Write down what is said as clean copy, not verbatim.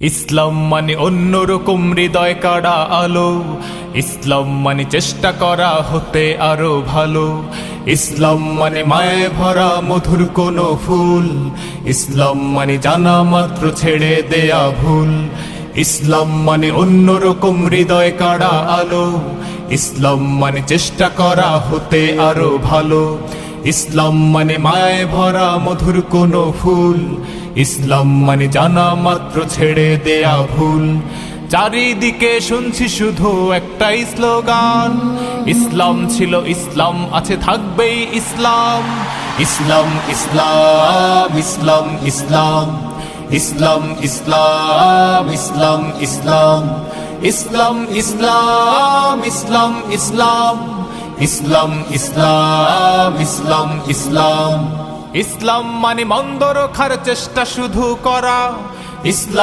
ইসলাম মানে অন্যরকম হৃদয় কাড়া আলো, ইসলাম মানে চেষ্টা করা হতে আরো ভালো। ইসলাম মানে মায়ে ভরা মধুর কোনো ফুল, ইসলাম মানে জানা মাত্র ছেড়ে দেয়া ভুল। ইসলাম মানে অন্যরকম হৃদয় কাড়া আলো, ইসলাম মানে চেষ্টা করা হতে আরো ভালো। ইসলাম মানে মায়ে ভরা মধুর কোনো ফুল, ইসলাম মানে জানা মাত্র ছেড়ে দেয়া ভুল। চারিদিকে শুনছি শুধু একটাই স্লোগান, ইসলাম ছিল ইসলাম আছে থাকবেই ইসলাম। ইসলাম ইসলাম ইসলাম ইসলাম, ইসলাম ইসলাম ইসলাম ইসলাম, ইসলাম ইসলাম ইসলাম ইসলাম, ইসলাম ইসলাম ইসলাম ইসলাম। ইসলাম মানে মন্দ রক্ষার চেষ্টা শুধু করা, ইসলাম